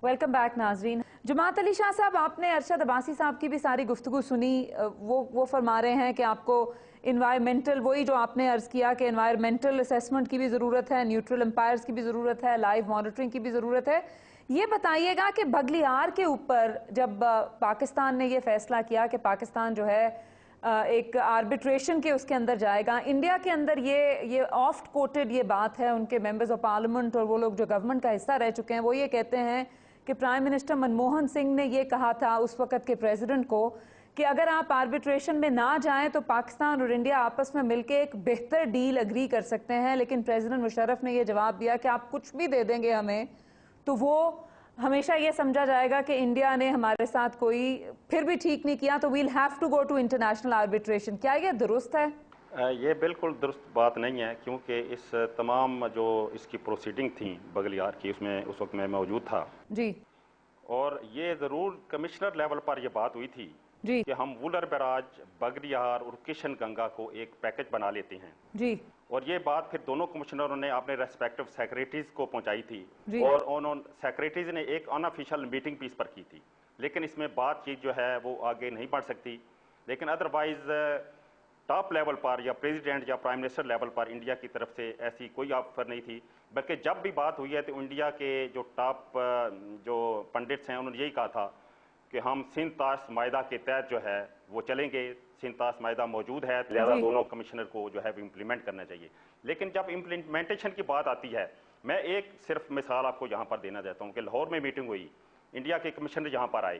Welcome back नाजरीन। जमात अली शाह साहब, आपने अरशद अब्बासी साहब की भी सारी गुफ्तगू सुनी। वो फरमा रहे हैं कि आपको इन्वायरमेंटल, वही जो आपने अर्ज किया कि इन्वायरमेंटल असेसमेंट की भी ज़रूरत है, न्यूट्रल एम्पायर्स की भी ज़रूरत है, लाइव मॉनिटरिंग की भी ज़रूरत है। ये बताइएगा कि बगलियार के ऊपर जब पाकिस्तान ने ये फैसला किया कि पाकिस्तान जो है एक आर्बिट्रेशन के उसके अंदर जाएगा, इंडिया के अंदर ये ऑफ्ट कोटेड ये बात है, उनके मेंबर्स ऑफ पार्लियामेंट और वो लोग जो गवर्नमेंट का हिस्सा रह चुके हैं वो ये कहते हैं कि प्राइम मिनिस्टर मनमोहन सिंह ने ये कहा था उस वक्त के प्रेसिडेंट को कि अगर आप आर्बिट्रेशन में ना जाएं तो पाकिस्तान और इंडिया आपस में मिलकर एक बेहतर डील अग्री कर सकते हैं। लेकिन प्रेसिडेंट मुशर्रफ ने ये जवाब दिया कि आप कुछ भी दे देंगे हमें तो वो हमेशा ये समझा जाएगा कि इंडिया ने हमारे साथ कोई फिर भी ठीक नहीं किया, तो we'll have to go to international arbitration. क्या ये दुरुस्त है? ये बिल्कुल दुरुस्त बात नहीं है, क्योंकि इस तमाम जो इसकी प्रोसीडिंग थी बगलियार की, उसमें उस वक्त मैं मौजूद था जी। और ये ज़रूर कमिश्नर लेवल पर यह बात हुई थी जी कि हम वुलर बराज, बगलियार और किशन गंगा को एक पैकेज बना लेते हैं जी। और ये बात फिर दोनों कमिश्नरों ने अपने रेस्पेक्टिव सेक्रेटरीज को पहुंचाई थी जी। और उन्होंने सेक्रेटरीज ने एक अनऑफिशियल मीटिंग पीस पर की थी, लेकिन इसमें बातचीत जो है वो आगे नहीं बढ़ सकती। लेकिन अदरवाइज टॉप लेवल पर या प्रेसिडेंट या प्राइम मिनिस्टर लेवल पर इंडिया की तरफ से ऐसी कोई ऑफर नहीं थी, बल्कि जब भी बात हुई है तो इंडिया के जो टॉप जो पंडित्स हैं उन्होंने यही कहा था कि हम सिंध ताश मायदा के तहत जो है वो चलेंगे। सिंध ताश मायदा मौजूद है, लिहाजा दोनों कमिश्नर को जो है वो इम्प्लीमेंट करना चाहिए। लेकिन जब इम्प्लीमेंटेशन की बात आती है, मैं एक सिर्फ मिसाल आपको यहाँ पर देना चाहता हूँ कि लाहौर में मीटिंग हुई, इंडिया के कमिश्नर यहाँ पर आए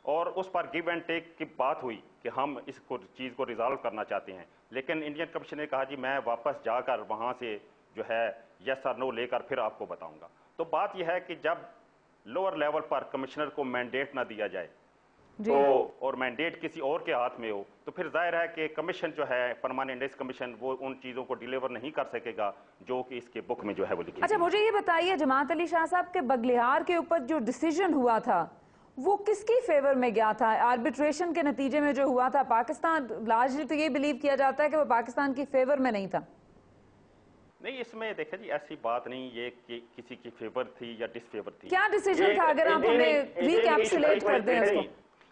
और उस पर गिव एंड टेक की बात हुई कि हम इस चीज़ को रिजॉल्व करना चाहते हैं। लेकिन इंडियन कमिश्नर ने कहा जी मैं वापस जाकर वहाँ से जो है यस और नो लेकर फिर आपको बताऊँगा। तो बात यह है कि जब लोअर लेवल पर कमिश्नर को मैंडेट ना दिया जाए तो और मैंडेट किसी और के हाथ में हो, तो फिर जाहिर है कि कमीशन जो है परमानेंट डेस्क कमीशन वो उन चीज़ों को डिलीवर नहीं कर सकेगा जो कि इसके बुक में जो है वो लिखी। अच्छा, मुझे ये बताइए जमात अली शाह साहब के बगलिहार के ऊपर जो डिसीजन हुआ था वो किसकी फेवर में गया था? आर्बिट्रेशन के नतीजे में जो हुआ था, पाकिस्तान लार्जली तो ये बिलीव किया जाता है कि वो पाकिस्तान की फेवर में नहीं था। नहीं, इसमें देखिए जी ऐसी बात नहीं, ये कि किसी की फेवर थी या डिसफेवर थी। क्या डिसीजन था, अगर आप हमें रिकैप्सुलेट कर दें इसको?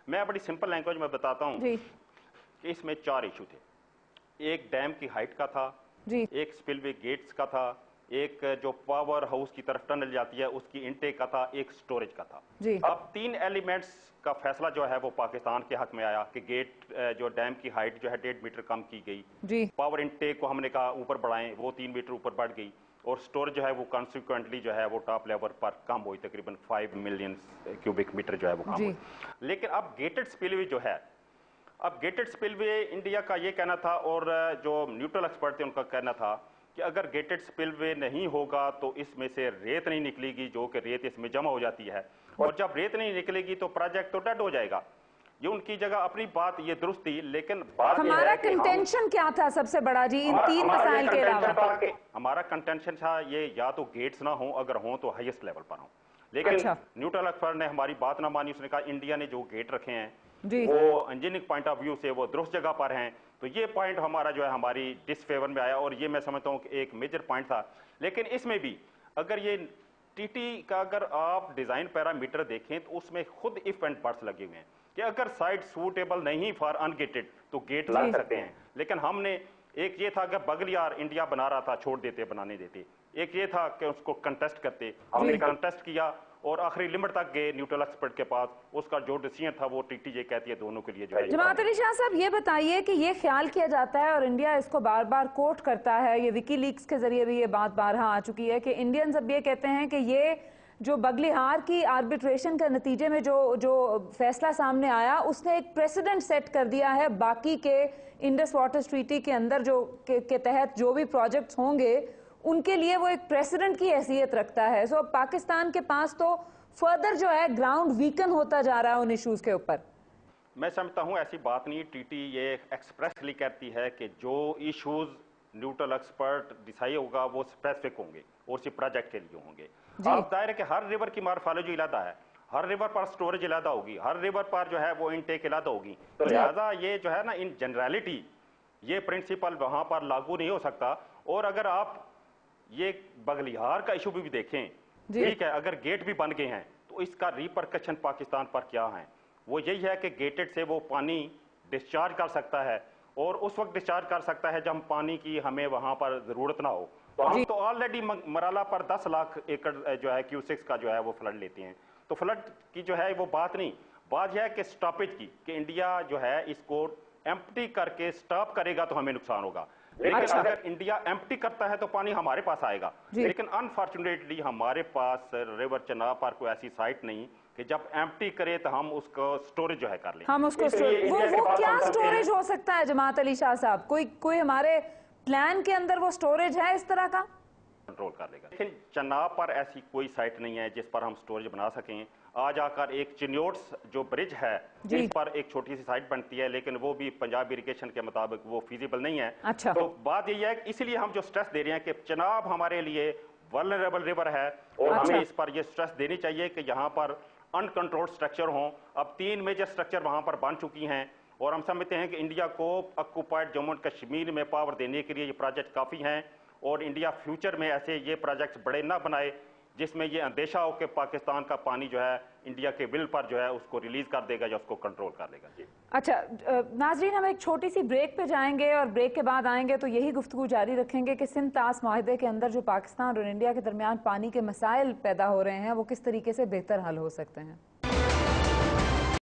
मैं बड़ी सिंपल लैंग्वेज में बताता हूँ कि इसमें 4 इशू थे। एक डैम की हाइट का था जी, एक स्पिलवे गेट्स का था, एक जो पावर हाउस की तरफ टनल जाती है उसकी इनटेक का था, एक स्टोरेज का था जी। अब 3 एलिमेंट्स का फैसला जो है वो पाकिस्तान के हक में आया कि गेट जो डैम की हाइट जो है 1.5 मीटर कम की गई जी। पावर इनटेक को हमने कहा ऊपर बढ़ाएं, वो 3 मीटर ऊपर बढ़ गई और स्टोरेज जो है वो कॉन्सिक्वेंटली जो है वो टॉप लेवल पर कम हुई, तकरीबन 5 मिलियन क्यूबिक मीटर जो है वो कम हुई। लेकिन अब गेटेड स्पिलवे जो है, अब गेटेड स्पिलवे इंडिया का ये कहना था और जो न्यूट्रल एक्सपर्ट थे उनका कहना था कि अगर गेटेड स्पिलवे नहीं होगा तो इसमें से रेत नहीं निकलेगी, जो कि रेत इसमें जमा हो जाती है और जब रेत नहीं निकलेगी तो प्रोजेक्ट तो डेड हो जाएगा। ये उनकी जगह अपनी बात ये दुरुस्त थी, लेकिन बात हमारा कंटेंशन क्या था सबसे बड़ा जी इन 3 मसाइल के अलावा? हमारा कंटेंशन था ये या तो गेट्स ना हो, अगर हो तो हाईएस्ट लेवल पर हो। लेकिन न्यूट्रल एक्सपर्ट ने हमारी बात ना मानी, उसने कहा इंडिया ने जो गेट रखे हैं वो इंजीनियरिंग पॉइंट ऑफ व्यू से वो दुरुस्त जगह पर हैं, तो ये पॉइंट हमारा जो है हमारी डिसफेवर में आया और ये मैं समझता हूँ कि एक मेजर पॉइंट था। लेकिन इसमें भी अगर ये टीटी का अगर आप डिजाइन पैरामीटर देखें तो उसमें खुद इफ एंड बट्स लगे हुए हैं कि अगर साइट सूटेबल नहीं फॉर अनगेटेड तो गेट लग सकते हैं। लेकिन हमने एक ये था कि बगलियार इंडिया बना रहा था, छोड़ देते बनाने देते, एक ये था कि उसको कंटेस्ट करते, हमने कंटेस्ट किया और आखिरी लिमिट तक गए न्यूट्रल एक्सपर्ट के पास, उसका जो डिसीजन था वो टीटी ये कहती है दोनों के लिए जो है। जमात अली शाह साहब ये बताइए कि ये ख्याल किया जाता है और इंडिया इसको बार बार कोट करता है, ये विकीलीक्स के जरिए भी ये बात बारहा आ चुकी है कि इंडियंस अब ये कहते हैं कि ये जो बगलिहार की आर्बिट्रेशन के नतीजे में जो फैसला सामने आया उसने एक प्रेसिडेंट सेट कर दिया है बाकी के इंडस वाटर ट्रीटी के अंदर जो के तहत जो भी प्रोजेक्ट्स होंगे उनके लिए वो एक प्रेसिडेंट की हैसियत रखता है। सो पाकिस्तान के पास तो फर्दर जो है ग्राउंड वीकन होता जा रहा है उन इश्यूज के ऊपर। मैं समझता हूं ऐसी बात नहीं, टीटी ये एक्सप्रेसली कहती है कि जो इश्यूज न्यूट्रल एक्सपर्ट डिसाइड होगा वो स्पेसिफिक होंगे और सिर्फ प्रोजेक्ट के लिए होंगे। आप दायरे है कि हर रिवर की मार्फोलॉजी इलादा है, हर रिवर पर स्टोरेज इलादा होगी, हर रिवर पर जो है वो इनटेक इलादा होगी, तो लिहाजा ये जो है ना इन जनरलिटी ये प्रिंसिपल वहां पर लागू नहीं हो सकता। और अगर आप ये बगलिहार का इशू भी देखें, ठीक है, अगर गेट भी बन गए हैं तो इसका रिपरकशन पाकिस्तान पर क्या है? वो यही है कि गेटेड से वो पानी डिस्चार्ज कर सकता है और उस वक्त डिस्चार्ज कर सकता है जब पानी की हमें वहां पर जरूरत ना हो। तो हम तो ऑलरेडी मराला पर 10 लाख एकड़ जो है क्यूसेक्स का जो है वो फ्लड लेते हैं। तो फ्लड की जो है वो बात नहीं, बात यह है कि स्टॉपेज की, कि इंडिया जो है इसको एम्प्टी करके स्टॉप करेगा तो हमें नुकसान होगा। लेकिन अगर इंडिया एम्प्टी करता है तो पानी हमारे पास आएगा। लेकिन अनफॉर्चुनेटली हमारे पास रिवर चनाब पर कोई ऐसी साइट नहीं कि जब एम्प्टी करे तो हम उसको स्टोरेज जो है कर लें। हम उसको वो क्या स्टोरेज हो सकता है जमात अली शाह साहब? कोई हमारे प्लान के अंदर वो स्टोरेज है इस तरह का? कंट्रोल कर लेगा। लेकिन चनाब पर ऐसी कोई साइट नहीं है जिस पर हम स्टोरेज बना सकें। आज आकर एक चिन्योट्स जो ब्रिज है इस पर एक छोटी सी साइट बनती है, लेकिन वो भी पंजाब इरिगेशन के मुताबिक वो फीजिबल नहीं है। अच्छा। तो बात यही है, इसलिए हम जो स्ट्रेस दे रहे हैं कि चनाब हमारे लिए वल्नरेबल रिवर है और हमें इस पर ये स्ट्रेस देनी चाहिए कि यहाँ पर अनकंट्रोल्ड स्ट्रक्चर हों। अब 3 मेजर स्ट्रक्चर वहाँ पर बन चुकी हैं और हम समझते हैं कि इंडिया को ऑक्युपाइड जम्मू एंड कश्मीर में पावर देने के लिए ये प्रोजेक्ट काफ़ी हैं और इंडिया फ्यूचर में ऐसे ये प्रोजेक्ट्स बड़े ना बनाए जिसमें ये अंदेशा हो कि पाकिस्तान का पानी जो है इंडिया के बिल पर जो है उसको रिलीज कर देगा या उसको कंट्रोल कर लेगा। जी अच्छा नाजरीन, हम एक छोटी सी ब्रेक पे जाएंगे और ब्रेक के बाद आएंगे तो यही गुफ्तगू जारी रखेंगे कि सिंध तास माहिदे के अंदर जो पाकिस्तान और इंडिया के दरमियान पानी के मसाइल पैदा हो रहे हैं वो किस तरीके से बेहतर हल हो सकते हैं।